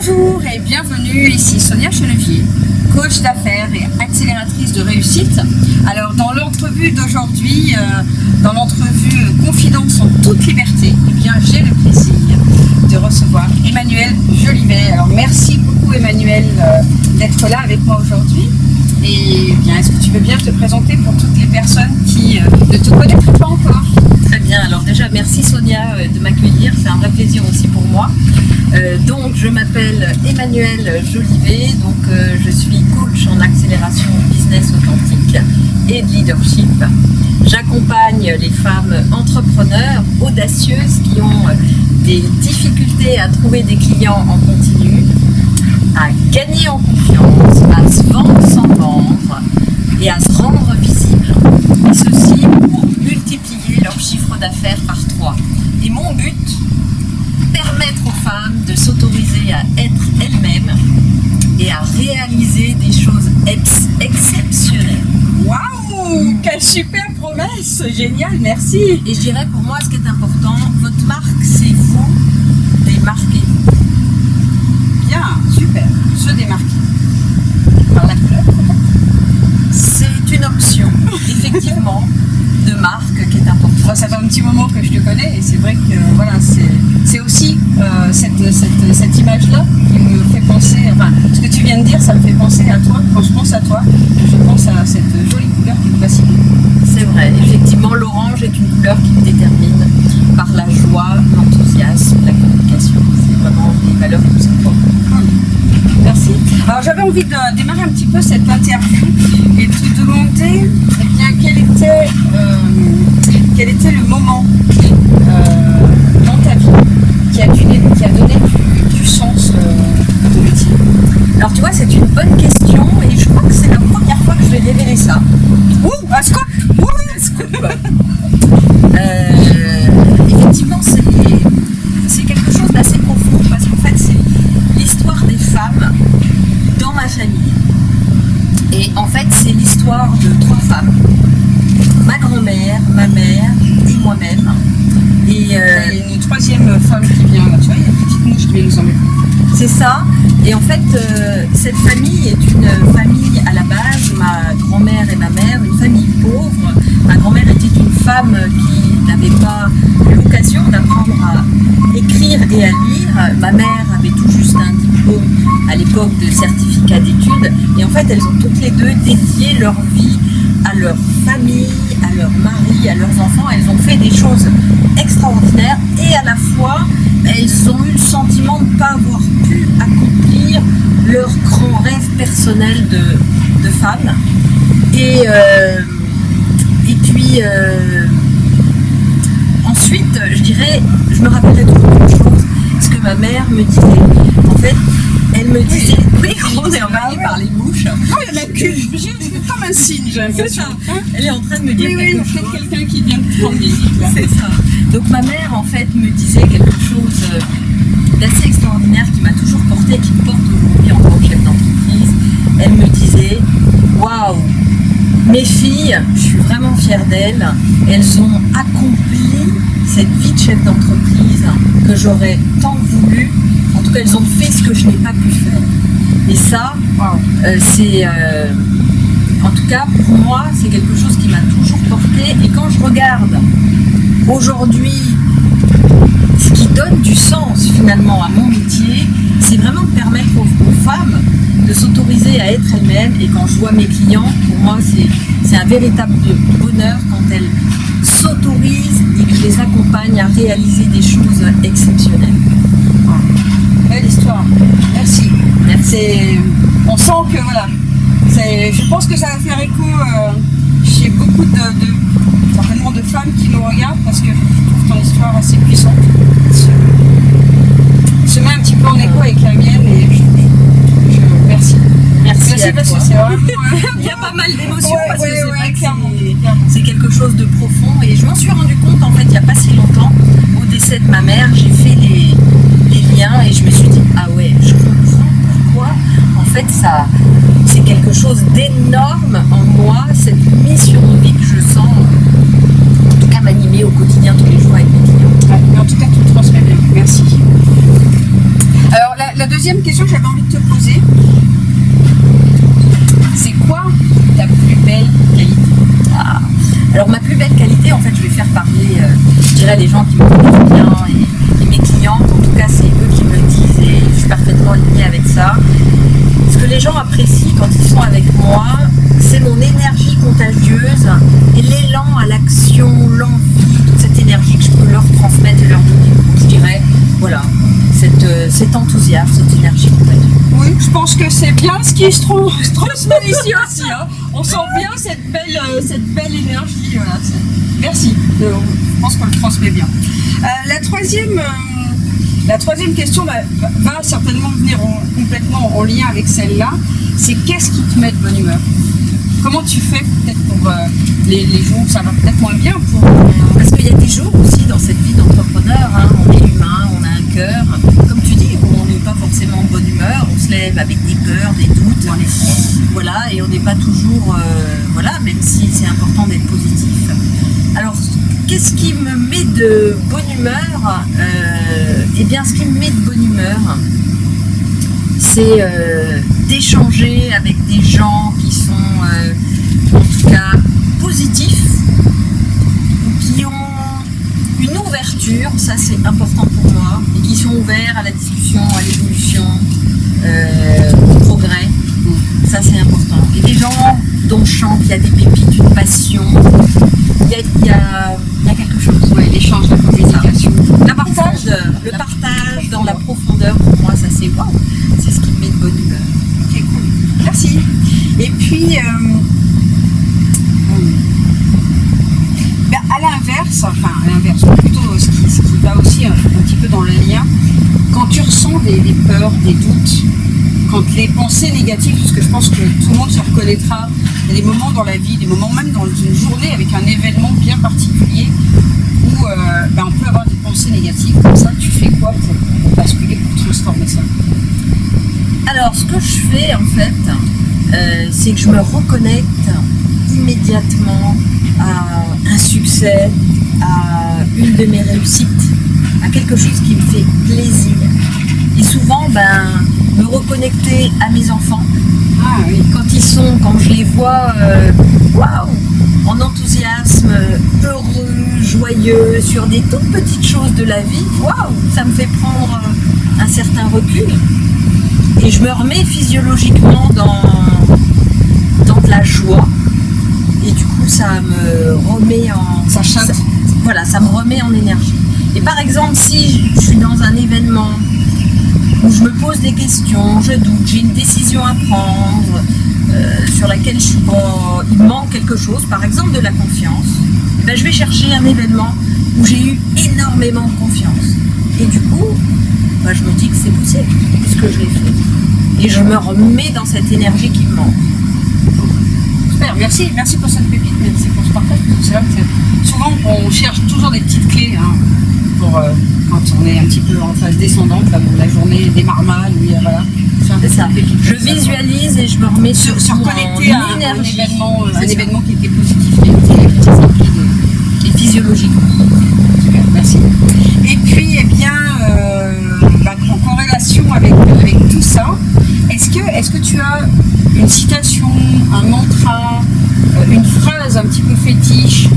Bonjour et bienvenue, ici Sonia Chenevier, coach d'affaires et accélératrice de réussite. Alors dans l'entrevue d'aujourd'hui, dans l'entrevue Confidence en toute liberté, eh bien j'ai le plaisir de recevoir Emmanuel Jolivet. Alors merci beaucoup Emmanuel d'être là avec moi aujourd'hui. Et bien, est-ce que tu veux bien te présenter pour toutes les personnes qui ne te connaîtraient pas encore? Très bien, alors déjà merci Sonia de m'accueillir, c'est un vrai plaisir aussi pour moi. Donc je m'appelle Emmanuel Jolivet, donc je suis coach en accélération business authentique et de leadership. J'accompagne les femmes entrepreneurs audacieuses qui ont des difficultés à trouver des clients en continu, à gagner en confiance, à se vendre sans vendre et à se rendre visible. Et ceci pour multiplier leur chiffre d'affaires par 3. Et mon but, permettre aux femmes de s'autoriser à être elles-mêmes et à réaliser des choses exceptionnelles. Waouh, quelle super promesse, génial, merci. Et je dirais pour moi, ce qui est important, votre marque, c'est vous, démarquez-vous. Bien, super, se démarquer. Par la couleur peut-être? C'est une option, effectivement, de marque qui est importante. Bon, ça fait un petit moment que je te connais et c'est vrai que voilà, c'est aussi cette image-là qui me fait penser, enfin, ce que tu viens de dire, ça me fait penser à toi. Quand je pense à toi, je pense à cette jolie couleur qui te fascine. C'est vrai, effectivement, l'orange est une couleur qui me détermine par la joie, l'enthousiasme, la communication. C'est vraiment des valeurs qui me sont propres. Merci. Alors j'avais envie de démarrer un petit peu cette interview et de te demander eh bien, quel était le moment dans ta vie qui a donné du sens à ton métier. Alors tu vois, c'est une bonne question et je crois que c'est la première fois que je vais révéler ça. Ouh, un scoop! Un scoop. Effectivement, c'est quelque chose d'assez profond parce qu'en fait, c'est l'histoire des femmes dans ma famille. Et en fait, c'est l'histoire de 3 femmes. Ma grand-mère, ma mère et moi-même. Et Il y a une troisième femme qui vient là, tu vois, il y a une petite mouche qui vient nous embêter. c'est ça. Et en fait, cette famille est une famille à la base, ma grand-mère et ma mère, une famille pauvre. Ma grand-mère était une femme qui n'avait pas l'occasion d'apprendre à écrire et à lire. Ma mère avait tout juste un diplôme à l'époque de certificat d'études. Et en fait, elles ont toutes les deux dédié leur vie à leur famille, à leur mari, à leurs enfants. Elles ont fait des choses extraordinaires et à la fois, elles ont eu le sentiment de ne pas avoir pu accomplir leur grand rêve personnel de femme. Et puis, ensuite, je dirais, je me rappellerai toujours une chose, ce que ma mère me disait. En fait, elle me disait, oui, on est envahi par les mouches. Oh, il y en a qu'une. J'ai comme un signe, j'ai C'est l'impression. ça. Elle est en train de me dire Oui, quelque peut-être chose. quelqu'un qui vient de prendre visite là. C'est ça. Donc ma mère en fait me disait quelque chose d'assez extraordinaire qui m'a toujours porté et qui me porte aujourd'hui en tant que chef d'entreprise. Elle me disait, waouh, mes filles, je suis vraiment fière d'elles. Elles ont accompli cette vie de chef d'entreprise que j'aurais tant voulu. En tout cas, elles ont fait ce que je n'ai pas pu faire. Et ça, Wow. c'est en tout cas pour moi c'est quelque chose qui m'a toujours porté. Et quand je regarde aujourd'hui ce qui donne du sens finalement à mon métier, c'est vraiment de permettre aux femmes de s'autoriser à être elles-mêmes. Et quand je vois mes clients, pour moi c'est un véritable bonheur quand elles s'autorisent et que je les accompagne à réaliser des choses exceptionnelles. Belle histoire, merci. Merci. On sent que voilà, je pense que ça va faire écho chez beaucoup certainement de femmes qui nous regardent parce que je trouve ton histoire assez puissante. Se met un petit peu en écho avec la mienne et merci. Merci à parce toi. que c'est vraiment. Il y a pas mal d'émotions Ouais, parce ouais, que c'est ouais, vrai que clairement. c'est quelque chose de profond et je m'en suis rendu compte en fait il n'y a pas si longtemps au décès de ma mère. J'ai fait les liens et je me suis dit ah ouais, je comprends pourquoi en fait ça c'est quelque chose d'énorme en moi, cette mission de vie que je sens en tout cas m'animer au quotidien tous les jours avec mes clients. Ouais, mais en tout cas, tu le transmets bien. Merci. Alors, la deuxième deuxième question que j'avais envie de te poser, c'est quoi ta plus belle qualité? Alors ma plus belle qualité, en fait, je vais faire parler, je dirais, les gens qui me connaissent bien et mes clientes. En tout cas, c'est eux qui me le disent et je suis parfaitement alignée avec ça. Ce que les gens apprécient quand ils sont avec moi, c'est mon énergie contagieuse et l'élan à l'action, l'envie, toute cette énergie que je peux leur transmettre et leur donner. Donc je dirais, voilà, cet enthousiasme, cette énergie contagieuse. Oui, je pense que c'est bien ce qui se transmet ici aussi. Hein. On sent bien cette belle énergie. Voilà. Merci. Je pense qu'on le transmet bien. La troisième question va certainement venir complètement en lien avec celle-là. C'est qu'est-ce qui te met de bonne humeur? Comment tu fais peut-être pour les jours où ça va peut-être moins bien Parce qu'il y a des jours aussi dans cette vie d'entrepreneur, hein, on est humain, on a un cœur. Comme tu dis, on n'est pas forcément en bonne humeur, on se lève avec des peurs, des doutes, voilà, et on n'est pas toujours, voilà, même si c'est important d'être positif. Alors, qu'est-ce qui me met de bonne humeur? Eh bien, ce qui me met de bonne humeur, c'est d'échanger avec des gens qui sont en tout cas positifs, qui ont une ouverture, ça c'est important pour moi, et qui sont ouverts à la discussion, à l'évolution, au progrès, ça c'est important. Et des gens dont on chante, il y a des pépites, une passion, il y a quelque chose. Ouais, l'échange, la communication. Le partage dans la profondeur, pour moi, ça c'est waouh, c'est ce qui me met de bonne humeur. Ok, cool. Merci. Et puis, à l'inverse, plutôt ce qui va aussi un petit peu dans le lien, quand tu ressens des peurs, des doutes, quand les pensées négatives, parce que je pense que tout le monde se reconnaîtra, il y a des moments dans la vie, des moments même dans une journée avec un événement bien particulier où on peut avoir des pensées négatives comme ça. Tu fais quoi pour basculer, pour transformer ça? Alors, ce que je fais en fait, c'est que je me reconnecte immédiatement à un succès, à une de mes réussites, à quelque chose qui me fait plaisir. Et souvent, me reconnecter à mes enfants. Ah oui. Quand je les vois, waouh, en enthousiasme, heureux, joyeux, sur des toutes petites choses de la vie, waouh, ça me fait prendre un certain recul. Et je me remets physiologiquement dans de la joie. Et du coup, ça me remet ça me remet en énergie. Et par exemple, si je suis dans un événement où je me pose des questions, je doute, j'ai une décision à prendre, sur laquelle il manque quelque chose, par exemple de la confiance, je vais chercher un événement où j'ai eu énormément de confiance. Et du coup, je me dis que c'est possible, puisque je l'ai fait. Et je me remets dans cette énergie qui me manque. Super, merci pour cette pépite, merci pour ce partage. C'est vrai que souvent on cherche toujours des petites clés pour quand on est un petit peu en phase descendante, là, où la journée démarre mal, voilà. C'est ça. Je visualise et je me remets se reconnecter à un événement qui était positif, et physiologique. Super, merci. Et puis, en corrélation avec tout ça, est-ce que tu as une citation, un mantra, une phrase un petit peu fétiche,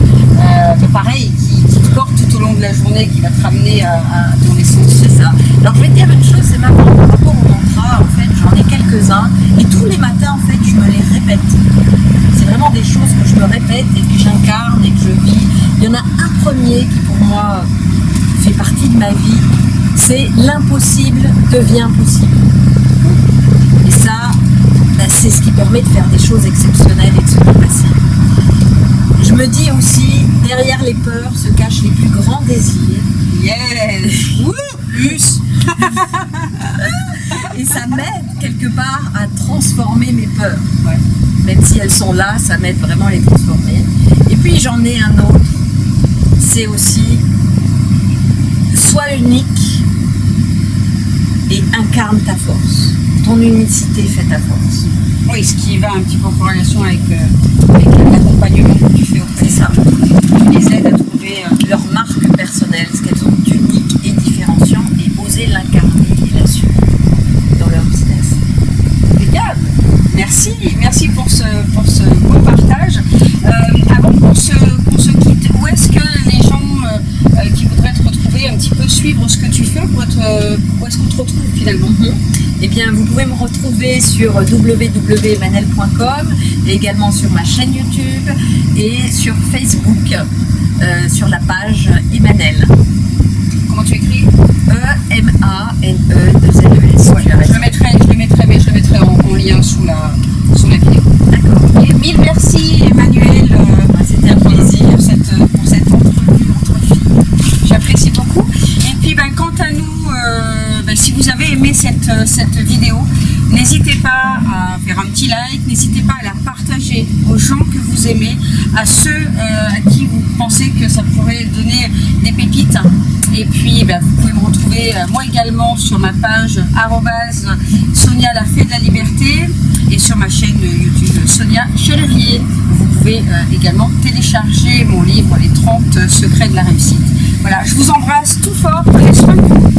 pareil, qui te porte tout au long de la journée, qui va te ramener à ton essence? C'est ça. Alors je vais te dire une chose, c'est marrant, par rapport au mantra, en fait, j'en ai quelques-uns, et tous les matins, en fait, je me les répète. C'est vraiment des choses que je me répète et que j'incarne et que je vis. Il y en a un premier qui, pour moi, fait partie de ma vie, c'est l'impossible devient possible. Et ça, c'est ce qui permet de faire des choses exceptionnelles et de se dépasser. Je me dis aussi, derrière les peurs se cachent les plus grands désirs. Yes. Plus. Et ça m'aide quelque part à transformer mes peurs. Ouais. Même si elles sont là, ça m'aide vraiment à les transformer. Et puis j'en ai un autre, c'est aussi sois unique et incarne ta force. Ton unicité fait ta force. Oui, ce qui va un petit peu en corrélation avec l'accompagnement que tu fais auprès de ça. Tu les aides à trouver leur marque personnelle, ce qu'elles ont d'unique et différenciant, et oser l'incarner et l'assumer. merci pour ce bon partage. Avant qu'on se quitte, où est-ce que les gens qui voudraient te retrouver, un petit peu suivre ce que tu fais, où est-ce qu'on te retrouve finalement? Eh bien, vous pouvez me retrouver sur www.emmanuel.com et également sur ma chaîne YouTube et sur Facebook, sur la page Emmanuel. Comment tu écris? E-M-A-N-E-2-L-E-S. Ouais, je le mettrai en lien sous la vidéo. D'accord. Et mille merci Emmanuel, C'était un plaisir. pour cette entrevue entre filles. J'apprécie beaucoup. Et puis quant à nous, si vous avez aimé cette vidéo, n'hésitez pas à faire un petit like, n'hésitez pas à la partager aux gens que vous aimez, à ceux à qui vous pensez que ça pourrait donner des pépites. Et puis vous pouvez me retrouver moi également sur ma page @Sonia la fée de la liberté et sur ma chaîne YouTube Sonia Chelevier. Vous pouvez également télécharger mon livre Les 30 secrets de la réussite. Voilà, je vous embrasse tout fort, prenez soin de vous.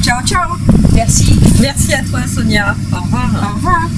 Ciao, ciao. Merci. Merci à toi, Sonia. Au revoir. Au revoir.